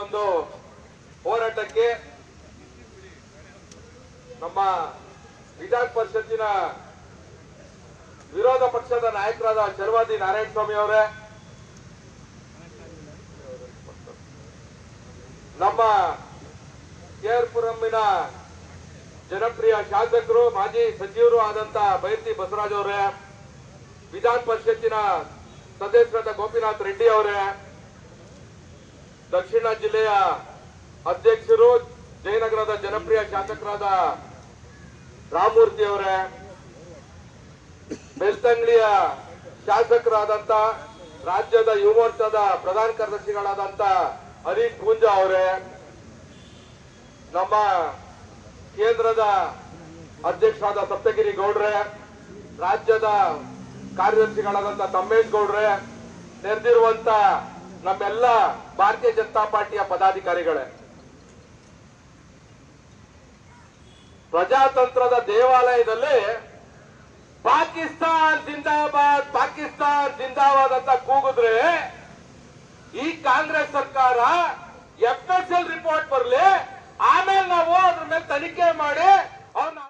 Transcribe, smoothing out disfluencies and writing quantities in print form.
ಒಂದು ಹೋರಾಟಕ್ಕೆ ನಮ್ಮ ವಿಧಾನ ಪರಿಷತ್ತಿನ ವಿರೋಧ ಪಕ್ಷದ ನಾಯಕರಾದ ಶರ್ವಾದಿ ನಾರಾಯಣ ಸ್ವಾಮಿ ಅವರೇ, ನಮ್ಮ ಕೆಆರ್ಪುರಮಿನ ಜನಪ್ರಿಯ ಶಾಸಕರು ಮಾಜಿ ಸಚಿವರು ಆದಂತ ಬೈರ್ತಿ ಬಸವರಾಜ್ ಅವರೇ, ವಿಧಾನ ಪರಿಷತ್ತಿನ ಸದಸ್ಯರಾದ ಗೋಪಿನಾಥ್ ರೆಡ್ಡಿ ಅವರೇ, ದಕ್ಷಿಣ ಜಿಲ್ಲೆಯ ಅಧ್ಯಕ್ಷರು ಜಯನಗರದ ಜನಪ್ರಿಯ ಶಾಸಕರಾದ ರಾಮಮೂರ್ತಿ ಅವರೇ, ಬೆಳ್ತಂಗಡಿಯ ಶಾಸಕರಾದಂತ ರಾಜ್ಯದ ಯುವ ಮೋರ್ಚಾದ ಪ್ರಧಾನ ಕಾರ್ಯದರ್ಶಿಗಳಾದಂತ ಹರೀಶ್ ಪೂಂಜಾ ಅವರೇ, ನಮ್ಮ ಕೇಂದ್ರದ ಅಧ್ಯಕ್ಷರಾದ ಸಪ್ತಗಿರಿ ಗೌಡ್ರೆ, ರಾಜ್ಯದ ಕಾರ್ಯದರ್ಶಿಗಳಾದಂತ ತಮ್ಮೇಶ್ ಗೌಡ್ರೆ, ನೆರೆದಿರುವಂತ ನಮ್ಮೆಲ್ಲ ಭಾರತೀಯ ಜನತಾ ಪಾರ್ಟಿಯ ಪದಾಧಿಕಾರಿಗಳೇ, ಪ್ರಜಾತಂತ್ರದ ದೇವಾಲಯದಲ್ಲಿ ಪಾಕಿಸ್ತಾನ್ ಜಿಂದಾಬಾದ್ ಪಾಕಿಸ್ತಾನ್ ಜಿಂದಾಬಾದ್ ಅಂತ ಕೂಗಿದ್ರೆ ಈ ಕಾಂಗ್ರೆಸ್ ಸರ್ಕಾರ FSL ರಿಪೋರ್ಟ್ ಬರಲಿ, ಆಮೇಲೆ ನಾವು ಅದ್ರ ಮೇಲೆ ತನಿಖೆ ಮಾಡಿ